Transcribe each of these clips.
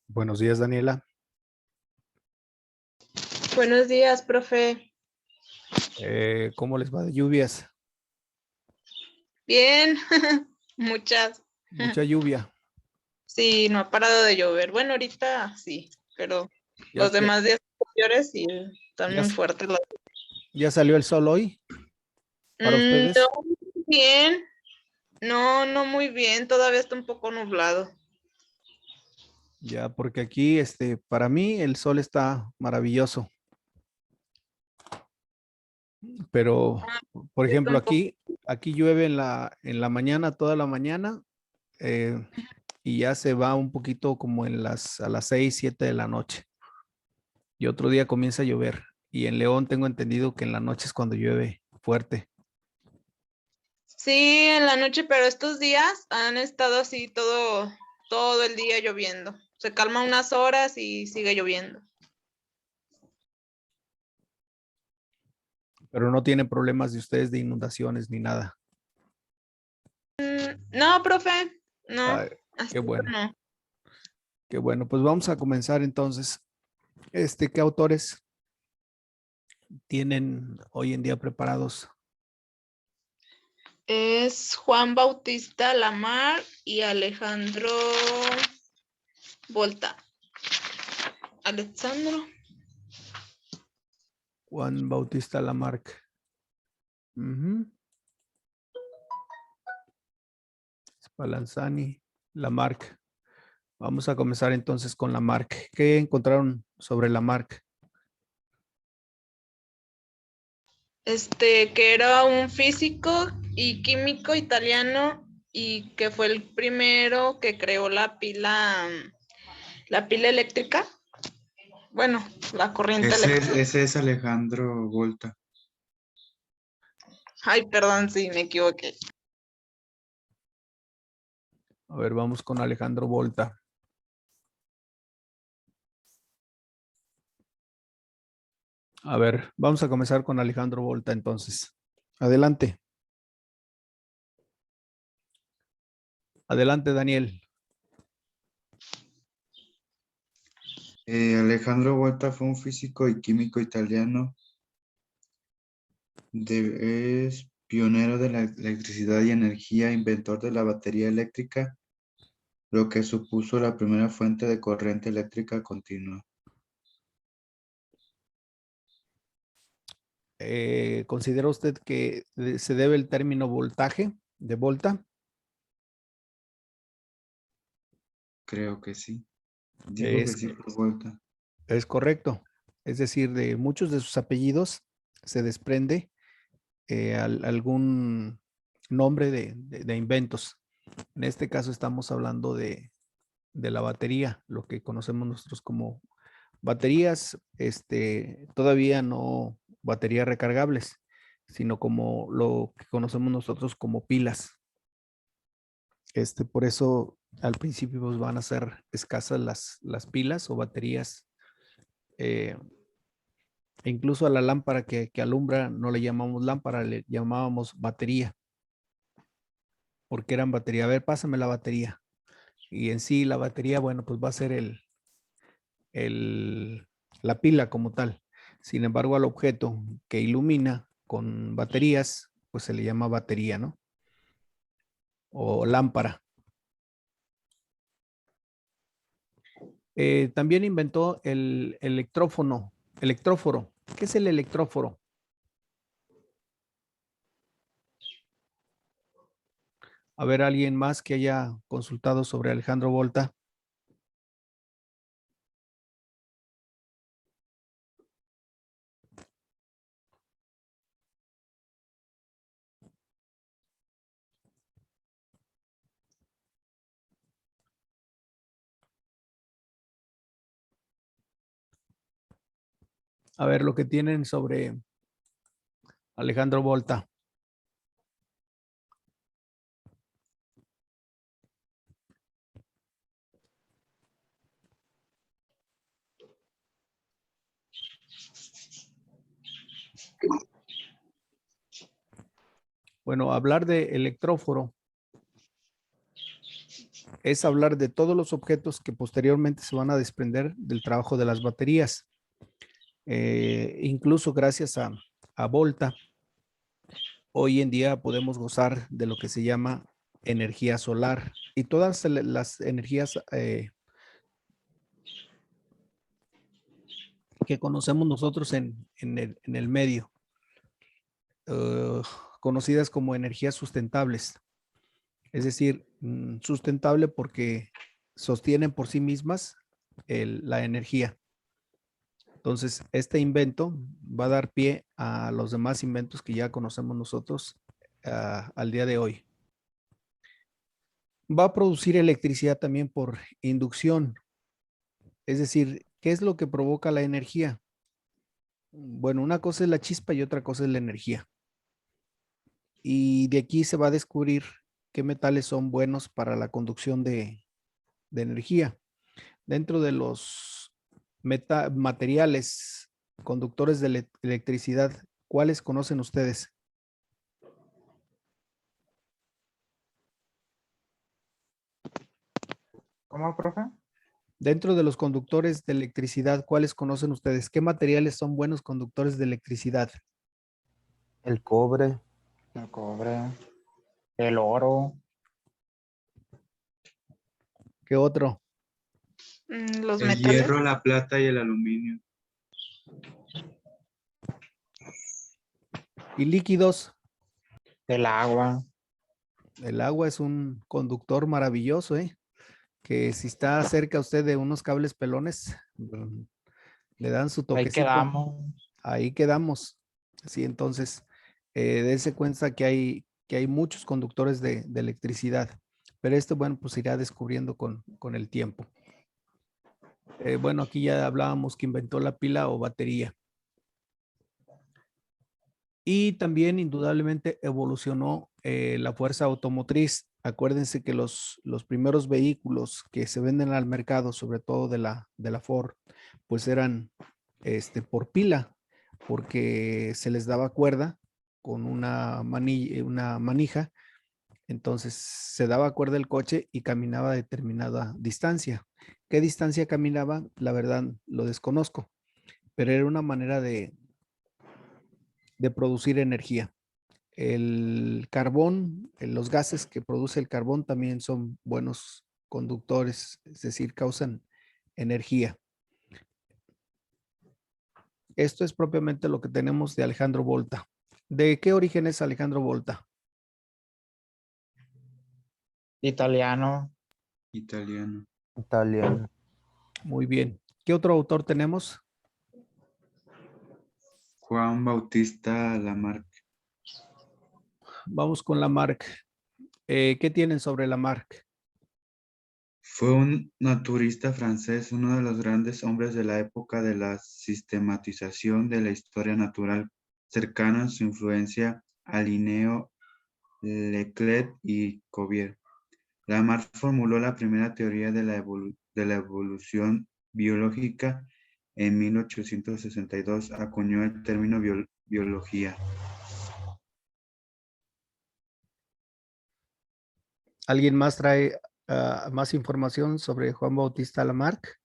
Buenos días, Daniela. Buenos días, profe. ¿Cómo les va de lluvias? Bien, muchas. Mucha lluvia. Sí, no ha parado de llover. Bueno, ahorita sí, pero Ya, los demás días anteriores sí están ya, muy fuertes. ya salió el sol hoy para ustedes. No muy bien, no muy bien. Todavía está un poco nublado. Ya, porque aquí, para mí el sol está maravilloso. Pero, por Está ejemplo, un poco. aquí llueve en la mañana, toda la mañana, eh, y ya se va un poquito como a las 6, 7 de la noche. Y otro día comienza a llover. Y en León tengo entendido que en la noche es cuando llueve fuerte. Sí, en la noche, pero estos días han estado así todo el día lloviendo. Se calma unas horas y sigue lloviendo. Pero no tienen problemas de ustedes de inundaciones ni nada. No, profe, no, Ay, así qué bueno, no. qué bueno. Pues vamos a comenzar entonces. ¿Qué autores tienen hoy en día preparados? Es Juan Bautista Lamar y Alejandro Volta. Alexandro. Juan Bautista Lamarck. Ujú. Spallanzani, Lamarck. Vamos a comenzar entonces con Lamarck. ¿Qué encontraron sobre Lamarck? Que era un físico y químico italiano y que fue el primero que creó la pila eléctrica. Bueno, la corriente eléctrica. Ese es Alejandro Volta. Ay, perdón, sí, me equivoqué. A ver, vamos con Alejandro Volta. A ver, vamos a comenzar con Alejandro Volta entonces. Adelante. Adelante, Daniel. Alejandro Volta fue un físico y químico italiano. Es pionero de la electricidad y energía, inventor de la batería eléctrica, lo que supuso la primera fuente de corriente eléctrica continua. ¿Considera usted que se debe el término voltaje de Volta? Creo que sí. Digo que Es, sí por Volta. es correcto. Es decir, de muchos de sus apellidos se desprende algún nombre de inventos. En este caso estamos hablando de la batería, lo que conocemos nosotros como baterías, todavía no baterías recargables, sino como lo que conocemos nosotros como pilas. Por eso al principio pues, van a ser escasas las pilas o baterías. E incluso a la lámpara que alumbra no le llamamos lámpara, le llamábamos batería, porque eran batería. A ver, pásame la batería. Y en sí la batería, bueno, pues va a ser la pila como tal. Sin embargo, al objeto que ilumina con baterías, pues se le llama batería, ¿no? O lámpara. También inventó el electróforo. ¿Qué es el electróforo? A ver, alguien más que haya consultado sobre Alejandro Volta. A ver lo que tienen sobre Alejandro Volta. Bueno, hablar de electróforo es hablar de todos los objetos que posteriormente se van a desprender del trabajo de las baterías. Incluso gracias a Volta, hoy en día podemos gozar de lo que se llama energía solar y todas las energías que conocemos nosotros en el medio, conocidas como energías sustentables. Es decir, sustentable porque sostienen por sí mismas la energía. Entonces, este invento va a dar pie a los demás inventos que ya conocemos nosotros al día de hoy. Va a producir electricidad también por inducción. Es decir, ¿qué es lo que provoca la energía? Bueno, una cosa es la chispa y otra cosa es la energía. Y de aquí se va a descubrir qué metales son buenos para la conducción de energía. Dentro de los materiales conductores de electricidad, ¿cuáles conocen ustedes? ¿Cómo, profe? Dentro de los conductores de electricidad, ¿cuáles conocen ustedes? ¿Qué materiales son buenos conductores de electricidad? El cobre. El cobre, el oro, ¿Qué otro? Los El metales. hierro, la plata y el aluminio. ¿Y líquidos? el agua. El agua es un conductor maravilloso, ¿eh? Que si está cerca usted de unos cables pelones, le dan su Ahí toquecito. quedamos. Ahí quedamos. Sí, entonces, dense cuenta que hay muchos conductores de electricidad, pero esto, bueno, pues irá descubriendo con el tiempo. Bueno, aquí ya hablábamos que inventó la pila o batería. Y también indudablemente evolucionó la fuerza automotriz. Acuérdense que los primeros vehículos que se venden al mercado, sobre todo de la Ford, pues eran por pila, porque se les daba cuerda con una manija. Entonces se daba cuerda el coche y caminaba a determinada distancia. ¿Qué distancia caminaba? La verdad lo desconozco, pero era una manera de producir energía. El carbón, los gases que produce el carbón también son buenos conductores, es decir, causan energía. Esto es propiamente lo que tenemos de Alejandro Volta. ¿De qué origen es Alejandro Volta? Italiano, Italiano. Italiano. Muy bien. ¿Qué otro autor tenemos? Juan Bautista Lamarck. Vamos con Lamarck. ¿Qué tienen sobre Lamarck? Fue un naturista francés, uno de los grandes hombres de la época de la sistematización de la historia natural, cercano en su influencia a Linneo, Leclerc y Cuvier. Lamarck formuló la primera teoría de la evolución biológica en 1862, acuñó el término biología. ¿Alguien más trae más información sobre Juan Bautista Lamarck?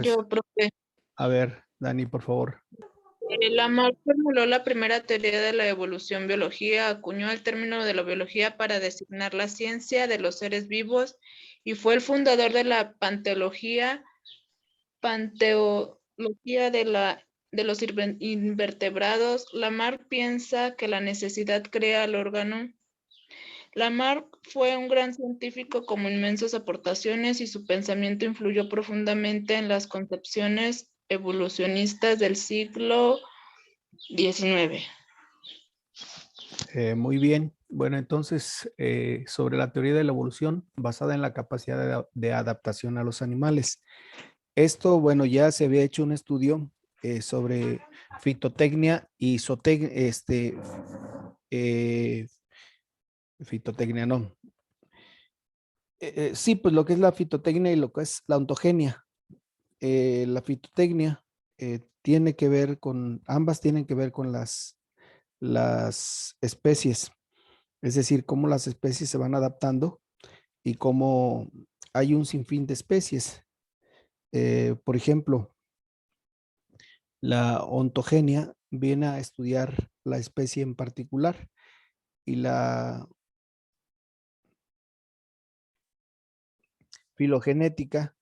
Yo, profe. A ver, Dani, por favor. Lamarck formuló la primera teoría de la evolución biología, acuñó el término de la biología para designar la ciencia de los seres vivos y fue el fundador de la panteología de los invertebrados. Lamarck piensa que la necesidad crea el órgano. Lamarck fue un gran científico con inmensas aportaciones y su pensamiento influyó profundamente en las concepciones evolucionistas del siglo XIX. Muy bien. Bueno, entonces, sobre la teoría de la evolución basada en la capacidad de adaptación a los animales. Esto, bueno, ya se había hecho un estudio sobre fitotecnia y fitotecnia, no. Sí, pues lo que es la fitotecnia y lo que es la ontogenia. La fitotecnia tiene que ver ambas tienen que ver con las especies. Es decir, cómo las especies se van adaptando y cómo hay un sinfín de especies. Por ejemplo, la ontogenia viene a estudiar la especie en particular y la filogenética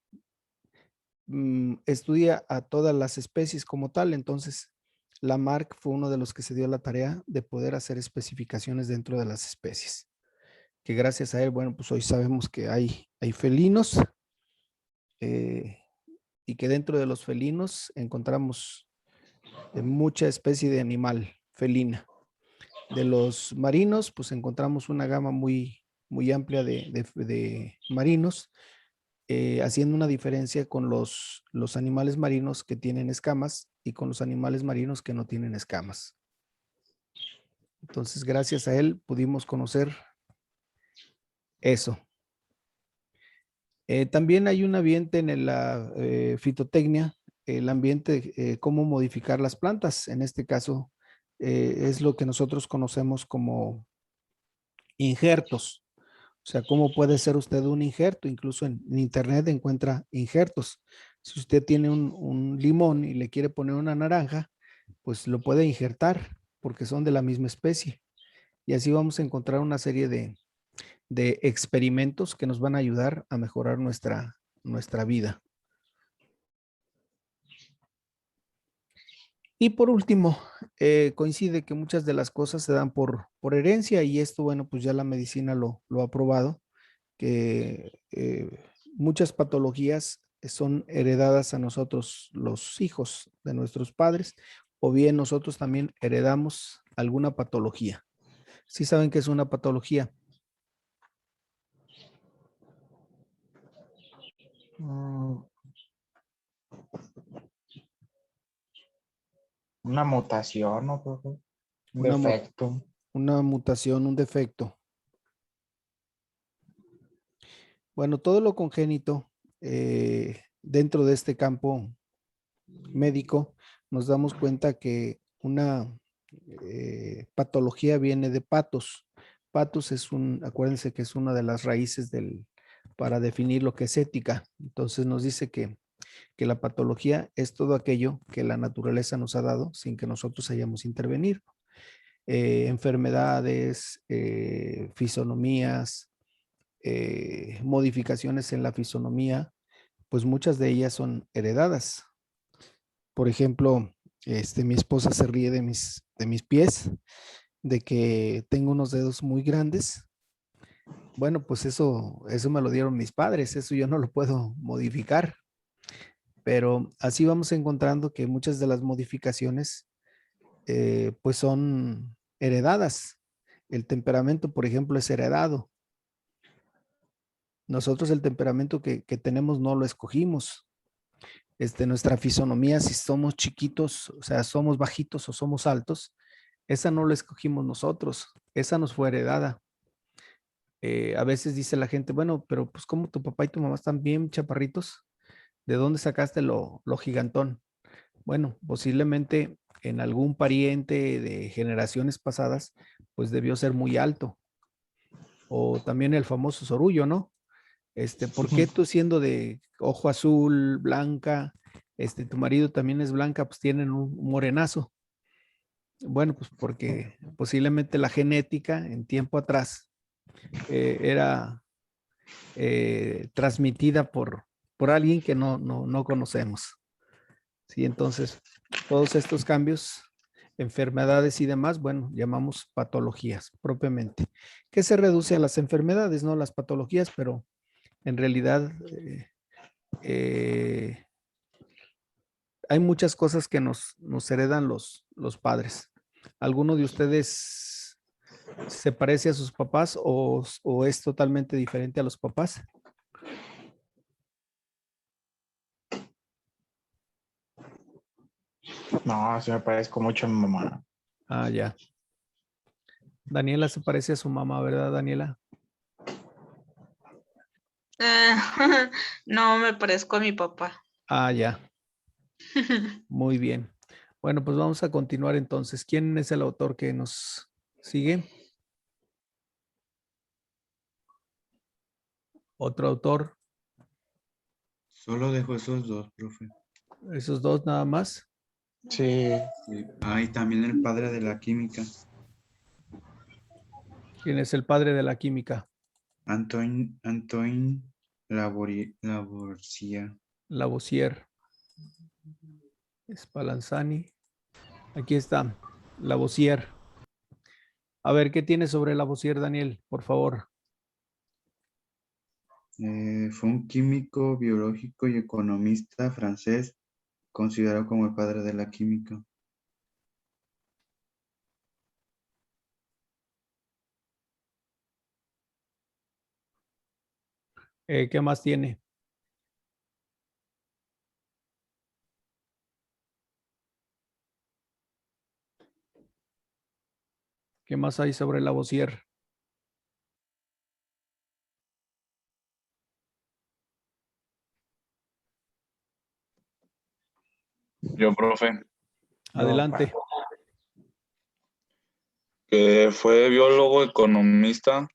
estudia a todas las especies como tal. Entonces, Lamarck fue uno de los que se dio la tarea de poder hacer especificaciones dentro de las especies. Que gracias a él, bueno, pues hoy sabemos que hay felinos y que dentro de los felinos encontramos mucha especie de animal felina. De los marinos, pues encontramos una gama muy amplia de marinos, haciendo una diferencia con los animales marinos que tienen escamas y con los animales marinos que no tienen escamas. Entonces, gracias a él pudimos conocer eso. También hay un ambiente en la fitotecnia, el ambiente, cómo modificar las plantas. En este caso, es lo que nosotros conocemos como injertos. O sea, ¿cómo puede ser usted un injerto? Incluso en internet encuentra injertos. Si usted tiene un limón y le quiere poner una naranja, pues lo puede injertar porque son de la misma especie. Y así vamos a encontrar una serie de experimentos que nos van a ayudar a mejorar nuestra vida. Y por último, coincide que muchas de las cosas se dan por herencia y esto, bueno, pues ya la medicina lo ha probado, que muchas patologías son heredadas a nosotros, los hijos de nuestros padres, o bien nosotros también heredamos alguna patología. ¿Sí saben qué es una patología? Una mutación, ¿no, profe? Un Una, defecto. una mutación, un defecto. Bueno, todo lo congénito dentro de este campo médico, nos damos cuenta que una patología viene de patos. Patos es acuérdense que es una de las raíces para definir lo que es ética. Entonces nos dice que la patología es todo aquello que la naturaleza nos ha dado sin que nosotros hayamos intervenido. Enfermedades, fisonomías, modificaciones en la fisonomía, pues muchas de ellas son heredadas. Por ejemplo, mi esposa se ríe de mis pies, de que tengo unos dedos muy grandes. Bueno, pues eso me lo dieron mis padres, eso yo no lo puedo modificar. Pero así vamos encontrando que muchas de las modificaciones pues son heredadas. El temperamento, por ejemplo, es heredado. Nosotros el temperamento que tenemos no lo escogimos. Nuestra fisonomía, si somos chiquitos, o sea, somos bajitos o somos altos, esa no la escogimos nosotros, esa nos fue heredada. A veces dice la gente, bueno, pero pues como tu papá y tu mamá están bien chaparritos, ¿de dónde sacaste lo gigantón? Bueno, posiblemente en algún pariente de generaciones pasadas, pues debió ser muy alto. O también el famoso sorullo, ¿no? ¿Por qué tú siendo de ojo azul, blanca, tu marido también es blanca, pues tienen un morenazo? Bueno, pues porque posiblemente la genética en tiempo atrás era transmitida por alguien que no conocemos. Sí, entonces todos estos cambios, enfermedades y demás, bueno, llamamos patologías propiamente, que se reduce a las enfermedades, no las patologías, pero en realidad hay muchas cosas que nos heredan los padres. ¿Alguno de ustedes se parece a sus papás o es totalmente diferente a los papás? No, sí me parezco mucho a mi mamá. Ah, ya. Daniela se parece a su mamá, ¿verdad, Daniela? No, me parezco a mi papá. Ah, ya. Muy bien. Bueno, pues vamos a continuar entonces. ¿Quién es el autor que nos sigue? Otro autor, Solo dejo esos dos, profe. esos dos nada más. Sí, Sí. Ah, y también el padre de la química, ¿Quién es el padre de la química? Antoine Lavoisier. Lavoisier, Spallanzani. Aquí está, Lavoisier. A ver, ¿qué tienes sobre Lavoisier, Daniel? Por favor. Fue un químico, biológico y economista francés, considerado como el padre de la química. ¿Qué más tiene? ¿Qué más hay sobre Lavoisier? Yo, profe, Adelante. que fue biólogo, economista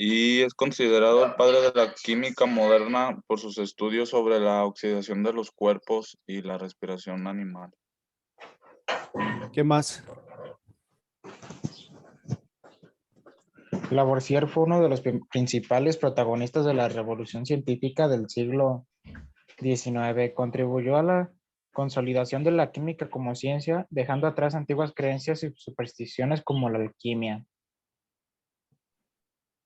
y es considerado el padre de la química moderna por sus estudios sobre la oxidación de los cuerpos y la respiración animal. ¿Qué más? Lavoisier fue uno de los principales protagonistas de la revolución científica del siglo XIX. Contribuyó a la consolidación de la química como ciencia, dejando atrás antiguas creencias y supersticiones como la alquimia.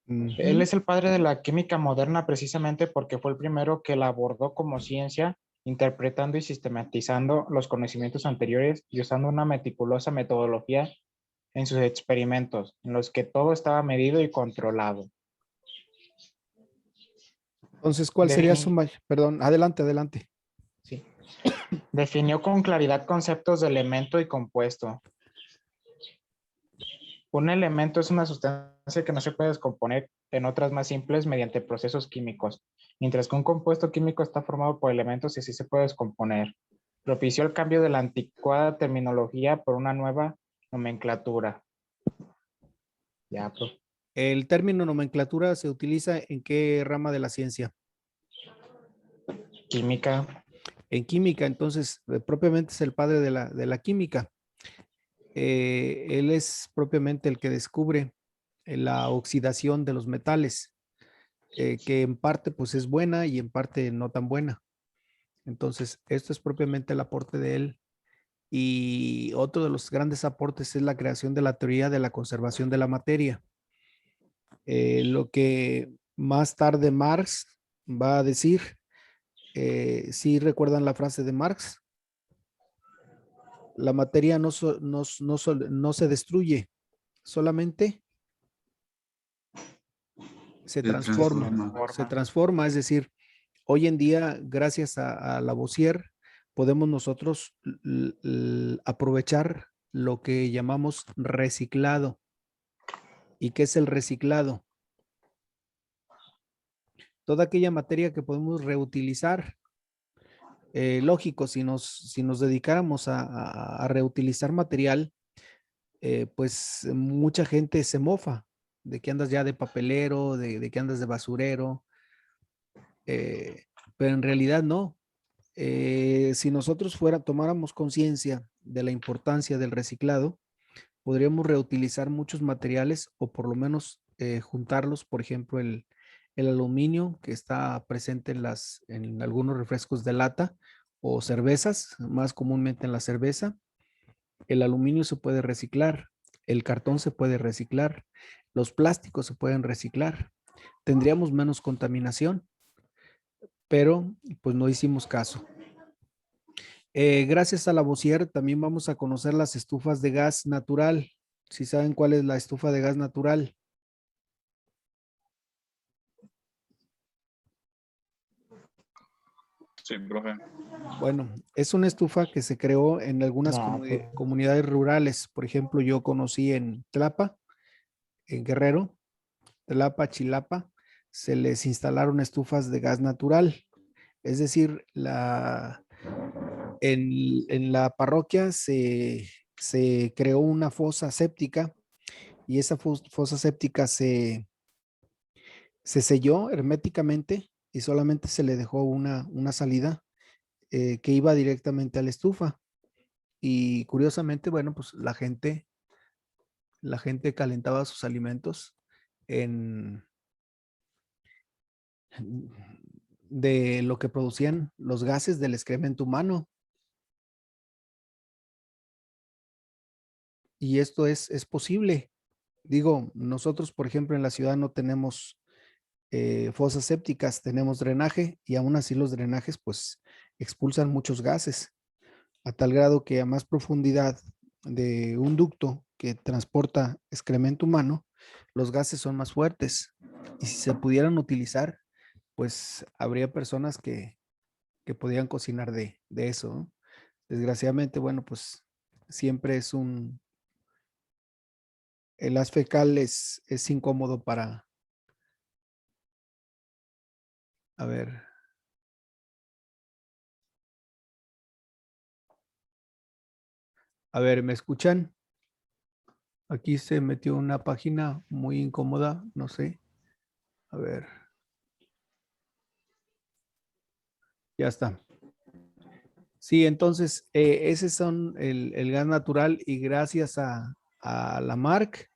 Él es el padre de la química moderna precisamente porque fue el primero que la abordó como ciencia, interpretando y sistematizando los conocimientos anteriores y usando una meticulosa metodología en sus experimentos, en los que todo estaba medido y controlado. Entonces, ¿cuál sería su perdón, adelante, adelante. Sí. Definió con claridad conceptos de elemento y compuesto. Un elemento es una sustancia que no se puede descomponer en otras más simples mediante procesos químicos, mientras que un compuesto químico está formado por elementos y sí se puede descomponer. Propició el cambio de la anticuada terminología por una nueva nomenclatura. Ya, profe. ¿El término nomenclatura se utiliza en qué rama de la ciencia? Química. En química, entonces, propiamente es el padre de la química. Él es propiamente el que descubre la oxidación de los metales, que en parte pues es buena y en parte no tan buena. Entonces, esto es propiamente el aporte de él. Y otro de los grandes aportes es la creación de la teoría de la conservación de la materia. Lo que más tarde Marx va a decir, ¿sí recuerdan la frase de Marx? La materia no se destruye, solamente se transforma. Se transforma, es decir, hoy en día, gracias a Lavoisier, podemos nosotros aprovechar lo que llamamos reciclado. ¿Y qué es el reciclado? Toda aquella materia que podemos reutilizar. Lógico, si nos dedicáramos a reutilizar material, pues mucha gente se mofa de que andas ya de papelero, de que andas de basurero, pero en realidad no. Si nosotros tomáramos conciencia de la importancia del reciclado, podríamos reutilizar muchos materiales o por lo menos juntarlos, por ejemplo, el aluminio que está presente en algunos refrescos de lata o cervezas, más comúnmente en la cerveza. El aluminio se puede reciclar, el cartón se puede reciclar, los plásticos se pueden reciclar. Tendríamos menos contaminación, pero pues no hicimos caso. Gracias a Lavoisier también vamos a conocer las estufas de gas natural. Si saben cuál es la estufa de gas natural. Sí, profe. Bueno, es una estufa que se creó en algunas comunidades rurales. Por ejemplo, yo conocí en Tlapa, en Guerrero, Tlapa, Chilapa, se les instalaron estufas de gas natural. Es decir, en la parroquia se creó una fosa séptica y esa fosa séptica se se selló herméticamente y solamente se le dejó una salida que iba directamente a la estufa. Y curiosamente, bueno, pues la gente calentaba sus alimentos en, de lo que producían los gases del excremento humano. Y esto es posible. Digo, nosotros, por ejemplo, en la ciudad no tenemos fosas sépticas, tenemos drenaje y aún así los drenajes pues expulsan muchos gases, a tal grado que a más profundidad de un ducto que transporta excremento humano, los gases son más fuertes. Y si se pudieran utilizar, pues habría personas que podían cocinar de eso, ¿no? Desgraciadamente, bueno, pues siempre el haz fecal es incómodo a ver, ¿me escuchan? Aquí se metió una página muy incómoda, no sé. A ver. Ya está. Sí, entonces, ese son el gas natural y gracias a la Marc,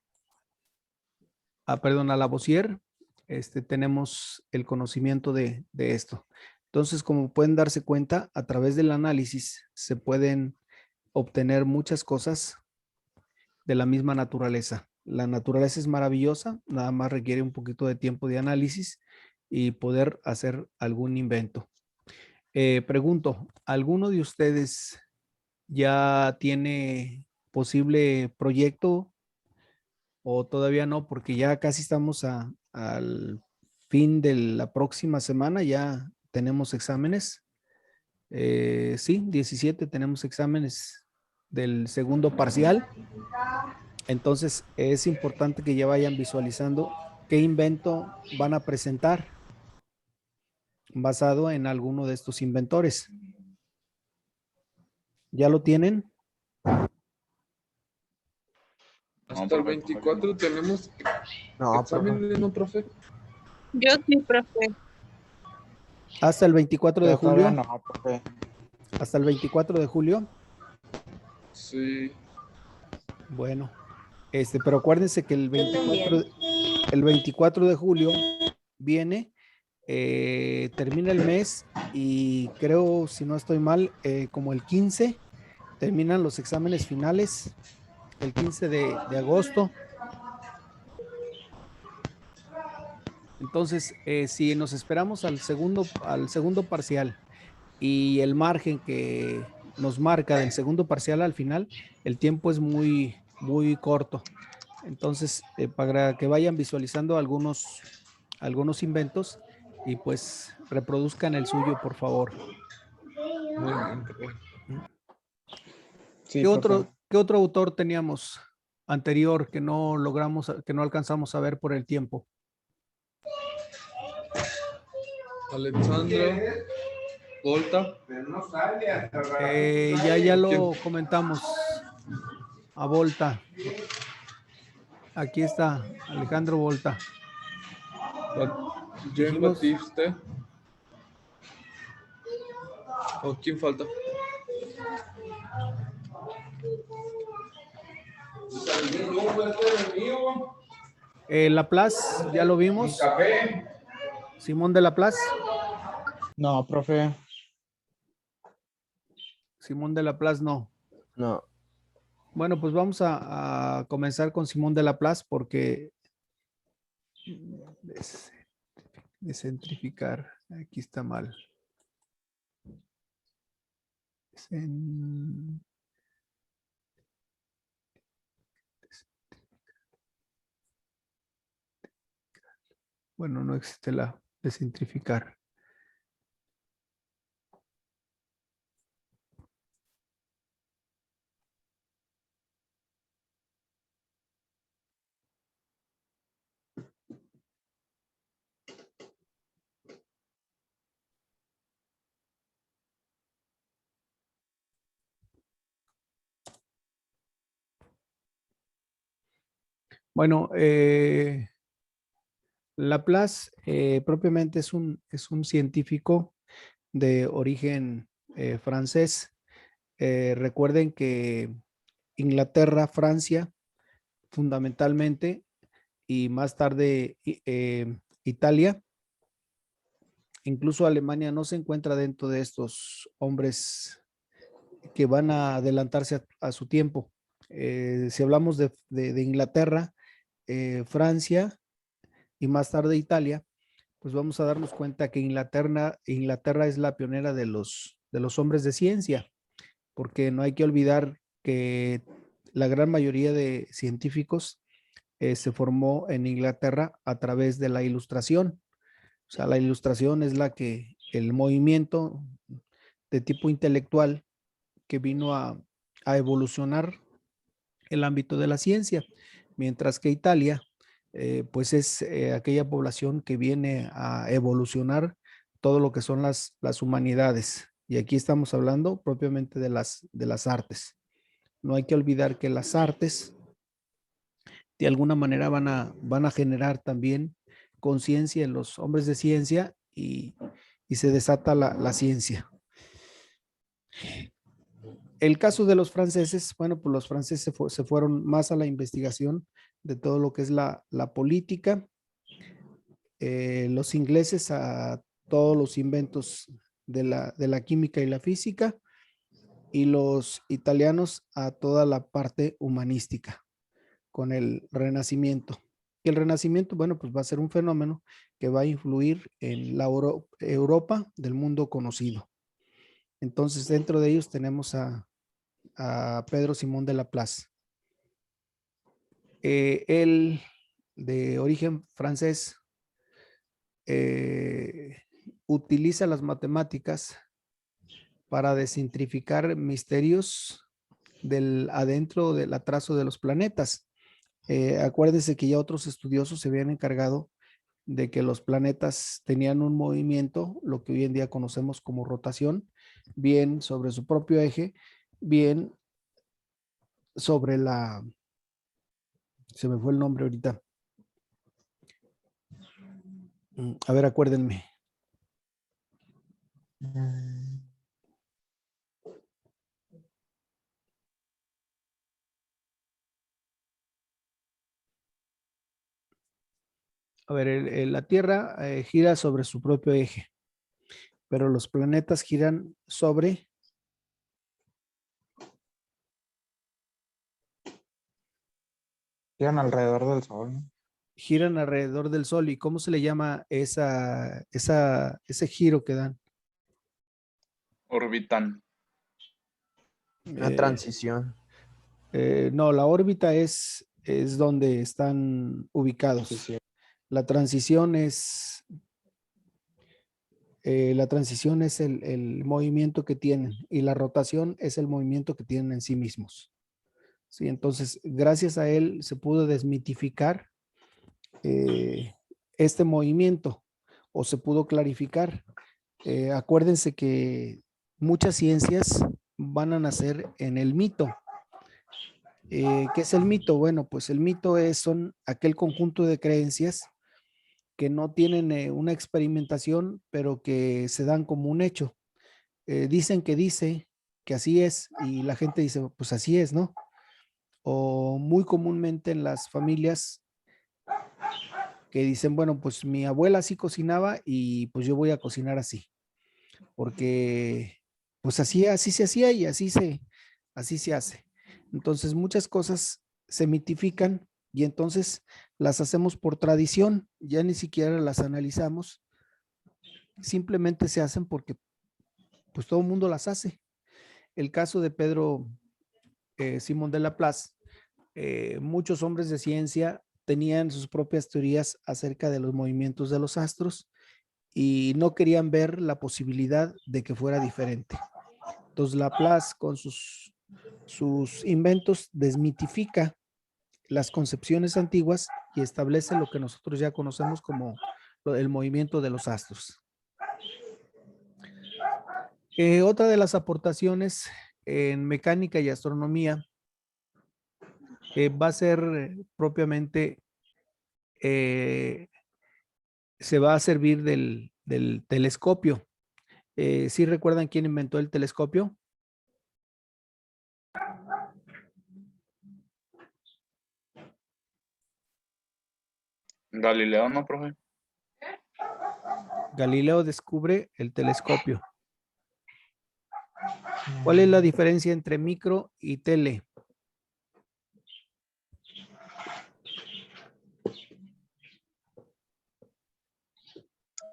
perdón, a Lavoisier, tenemos el conocimiento de esto. Entonces, como pueden darse cuenta, a través del análisis se pueden obtener muchas cosas de la misma naturaleza. La naturaleza es maravillosa, nada más requiere un poquito de tiempo de análisis y poder hacer algún invento. Pregunto, ¿alguno de ustedes ya tiene posible proyecto o todavía no? Porque ya casi estamos al fin de la próxima semana, ya tenemos exámenes. Sí, 17 tenemos exámenes del segundo parcial. Entonces es importante que ya vayan visualizando qué invento van a presentar basado en alguno de estos inventores. ¿Ya lo tienen? Hasta el 24 tenemos No, exámenes, ¿no, profe? Yo sí, profe. Hasta el 24 de Yo todavía julio. no, profe. Hasta el 24 de julio. Sí. Bueno, pero acuérdense que el 24 de julio viene, termina el mes y creo, si no estoy mal, como el 15 terminan los exámenes finales, el 15 de agosto. Entonces, si nos esperamos al segundo parcial y el margen que nos marca del segundo parcial al final, el tiempo es muy, muy corto. Entonces, para que vayan visualizando algunos inventos y pues reproduzcan el suyo, por favor. Muy bien, profe. Sí, ¿Qué profe. otro autor teníamos anterior que no alcanzamos a ver por el tiempo? Alexandra Volta. Ya lo comentamos. A Volta. Aquí está, Alejandro Volta. Jean Dijimos, Baptiste. ¿O quién falta? Laplace, ya lo vimos. Simón de Laplace. No, profe. Simón de Laplace no. no. Bueno, pues vamos a comenzar con Simón de Laplace porque descentrificar, aquí está mal. Bueno, no existe la descentrificar. Bueno, Laplace propiamente es un científico de origen francés. Recuerden que Inglaterra, Francia, fundamentalmente, y más tarde Italia, incluso Alemania no se encuentra dentro de estos hombres que van a adelantarse a su tiempo. Si hablamos de Inglaterra, Francia y más tarde Italia, pues vamos a darnos cuenta que Inglaterra es la pionera de los hombres de ciencia, porque no hay que olvidar que la gran mayoría de científicos se formó en Inglaterra a través de la Ilustración. O sea, la Ilustración es el movimiento de tipo intelectual que vino a evolucionar el ámbito de la ciencia, mientras que Italia, pues es aquella población que viene a evolucionar todo lo que son las humanidades. Y aquí estamos hablando propiamente de las artes. No hay que olvidar que las artes de alguna manera van a generar también conciencia en los hombres de ciencia y se desata la ciencia. El caso de los franceses, bueno, pues los franceses se fueron más a la investigación de todo lo que es la política, los ingleses a todos los inventos de la química y la física, y los italianos a toda la parte humanística con el Renacimiento. Y el Renacimiento, bueno, pues va a ser un fenómeno que va a influir en la Europa del mundo conocido. Entonces, dentro de ellos tenemos a Pedro Simón de Laplace. Él, de origen francés, utiliza las matemáticas para descentrificar misterios del adentro del atraso de los planetas. Acuérdense que ya otros estudiosos se habían encargado de que los planetas tenían un movimiento, lo que hoy en día conocemos como rotación, bien sobre su propio eje, bien sobre se me fue el nombre ahorita. A ver, acuérdenme. A ver, la Tierra gira sobre su propio eje, pero los planetas giran sobre Giran alrededor del Sol, ¿no? giran alrededor del Sol. ¿Y cómo se le llama ese giro que dan? Orbitan. Una transición. No, la órbita es donde están ubicados. Sí, sí. La transición es el movimiento que tienen, y la rotación es el movimiento que tienen en sí mismos. Sí, entonces, gracias a él se pudo desmitificar este movimiento, o se pudo clarificar. Acuérdense que muchas ciencias van a nacer en el mito. ¿Qué es el mito? Bueno, pues el mito son aquel conjunto de creencias que no tienen una experimentación, pero que se dan como un hecho. Dicen que dice que así es, y la gente dice, pues así es, ¿no? O muy comúnmente en las familias que dicen, bueno, pues mi abuela así cocinaba y pues yo voy a cocinar así, porque pues así se hacía y así se hace. Entonces muchas cosas se mitifican y entonces las hacemos por tradición, ya ni siquiera las analizamos, simplemente se hacen porque pues todo el mundo las hace. El caso de Pedro Simón de Laplace, muchos hombres de ciencia tenían sus propias teorías acerca de los movimientos de los astros y no querían ver la posibilidad de que fuera diferente. Entonces Laplace, con sus inventos, desmitifica las concepciones antiguas y establece lo que nosotros ya conocemos como el movimiento de los astros. Otra de las aportaciones en mecánica y astronomía va a ser propiamente se va a servir del telescopio. ¿Sí recuerdan quién inventó el telescopio? Galileo, ¿no, profe? Galileo descubre el telescopio. ¿Cuál es la diferencia entre micro y tele?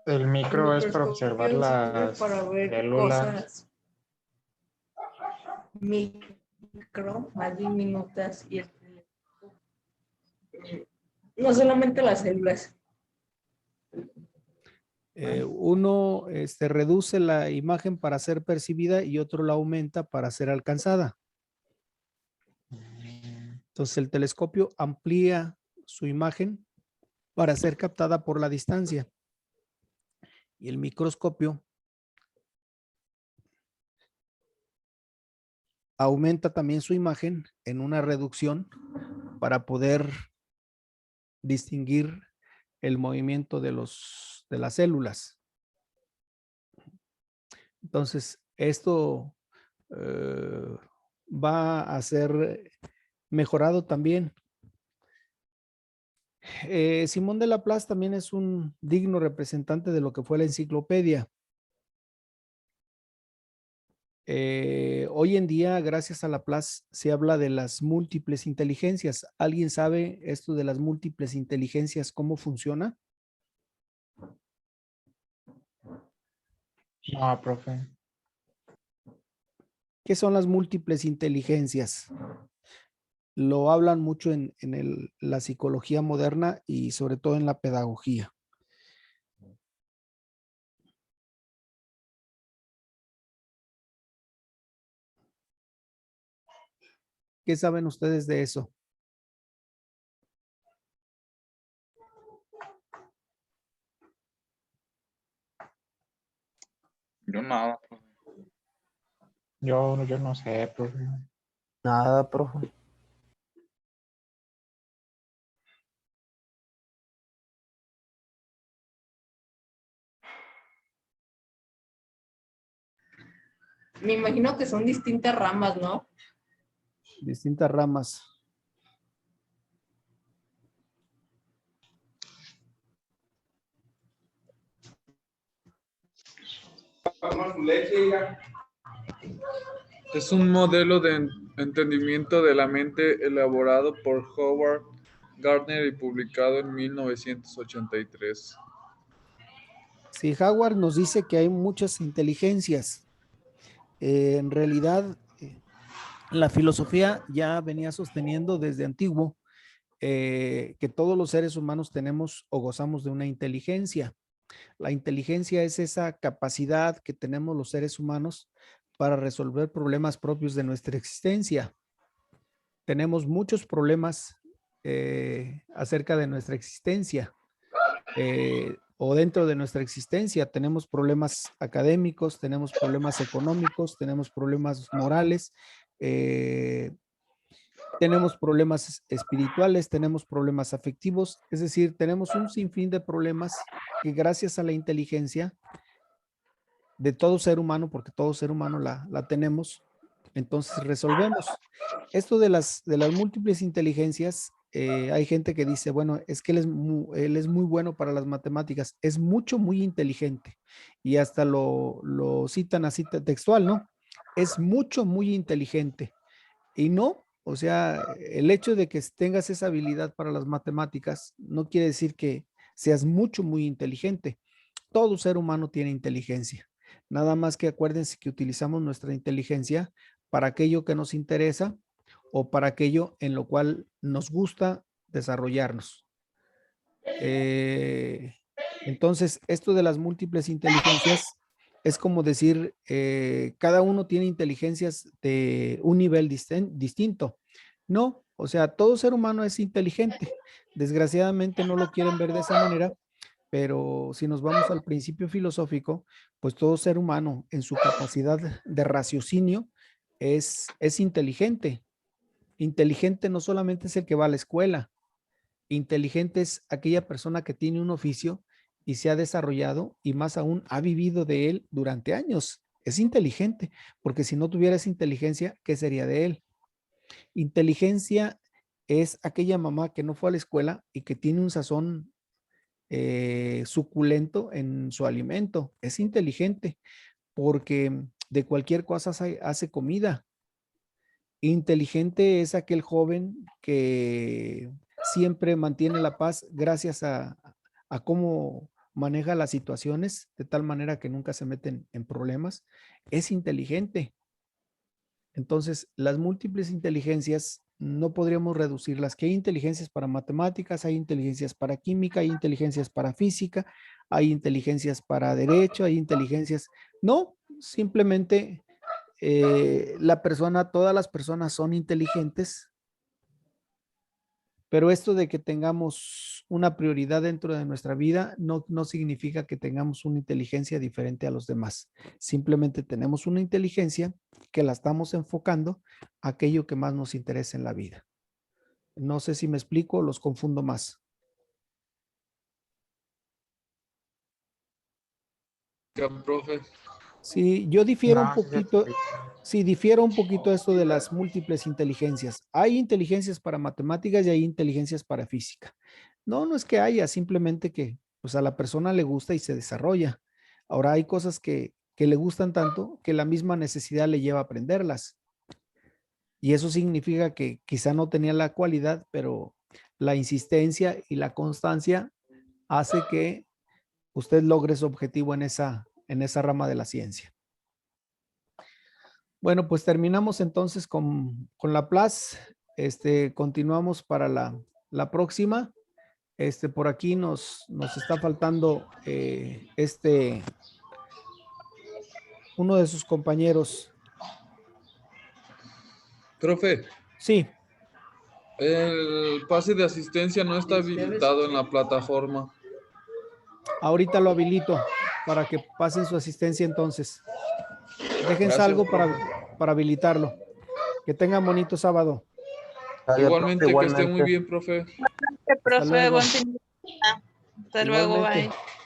El micro es para observar las para ver células. cosas micro, más diminutas y no solamente las células. Uno reduce la imagen para ser percibida y otro la aumenta para ser alcanzada. Entonces el telescopio amplía su imagen para ser captada por la distancia. Y el microscopio aumenta también su imagen en una reducción para poder distinguir el movimiento de las células. Entonces, esto va a ser mejorado también. Simón de Laplace también es un digno representante de lo que fue la enciclopedia. Hoy en día, gracias a Laplace, se habla de las múltiples inteligencias. ¿Alguien sabe esto de las múltiples inteligencias, cómo funciona? No, profe. ¿Qué son las múltiples inteligencias? Lo hablan mucho en la psicología moderna y sobre todo en la pedagogía. ¿Qué saben ustedes de eso? Yo nada. Yo no sé, profe. Nada, profe. Me imagino que son distintas ramas, ¿no? Distintas ramas. Es un modelo de entendimiento de la mente elaborado por Howard Gardner y publicado en 1983. Sí, Howard nos dice que hay muchas inteligencias. En realidad, la filosofía ya venía sosteniendo desde antiguo que todos los seres humanos tenemos o gozamos de una inteligencia. La inteligencia es esa capacidad que tenemos los seres humanos para resolver problemas propios de nuestra existencia. Tenemos muchos problemas acerca de nuestra existencia o dentro de nuestra existencia. Tenemos problemas académicos, tenemos problemas económicos, tenemos problemas morales, tenemos problemas espirituales, tenemos problemas afectivos, es decir, tenemos un sinfín de problemas que gracias a la inteligencia de todo ser humano, porque todo ser humano la tenemos, entonces resolvemos. Esto de las múltiples inteligencias, hay gente que dice, bueno, es que él es muy bueno para las matemáticas, es muy inteligente, y hasta lo citan así textual, ¿no? Es muy inteligente. Y no, o sea, el hecho de que tengas esa habilidad para las matemáticas no quiere decir que seas muy inteligente. Todo ser humano tiene inteligencia. Nada más que acuérdense que utilizamos nuestra inteligencia para aquello que nos interesa o para aquello en lo cual nos gusta desarrollarnos. Entonces, esto de las múltiples inteligencias es como decir, cada uno tiene inteligencias de un nivel distinto. No, o sea, todo ser humano es inteligente. Desgraciadamente no lo quieren ver de esa manera, pero si nos vamos al principio filosófico, pues todo ser humano en su capacidad de raciocinio es inteligente. Inteligente no solamente es el que va a la escuela, inteligente es aquella persona que tiene un oficio y se ha desarrollado y más aún ha vivido de él durante años. Es inteligente, porque si no tuviera esa inteligencia, ¿qué sería de él? Inteligencia es aquella mamá que no fue a la escuela y que tiene un sazón suculento en su alimento. Es inteligente porque de cualquier cosa hace comida. Inteligente es aquel joven que siempre mantiene la paz gracias a cómo maneja las situaciones de tal manera que nunca se meten en problemas. Es inteligente. Entonces, las múltiples inteligencias no podríamos reducirlas, que hay inteligencias para matemáticas, hay inteligencias para química, hay inteligencias para física, hay inteligencias para derecho, hay inteligencias. No, simplemente todas las personas son inteligentes, pero esto de que tengamos una prioridad dentro de nuestra vida no significa que tengamos una inteligencia diferente a los demás. Simplemente tenemos una inteligencia que la estamos enfocando a aquello que más nos interesa en la vida. No sé si me explico, los confundo más. Profe. Sí, yo difiero un No, sí se poquito, explica. sí, difiero un poquito esto de las múltiples inteligencias. Hay inteligencias para matemáticas y hay inteligencias para física. No es que haya, simplemente que pues a la persona le gusta y se desarrolla. Ahora hay cosas que le gustan tanto que la misma necesidad le lleva a aprenderlas. Y eso significa que quizá no tenía la cualidad, pero la insistencia y la constancia hace que usted logre su objetivo en esa rama de la ciencia. Bueno, pues terminamos entonces con la PLAS. Continuamos para la próxima. Por aquí nos está faltando uno de sus compañeros. Profe, Sí, el pase de asistencia no está habilitado en la plataforma. ahorita lo habilito para que pasen su asistencia entonces. Dejen Gracias, algo profe. para habilitarlo. Que tengan bonito sábado. Sale, Igualmente, profe, que esté muy igualmente. bien, profe. Profe, luego. buen fin de semana. Hasta luego, Igualmente. bye.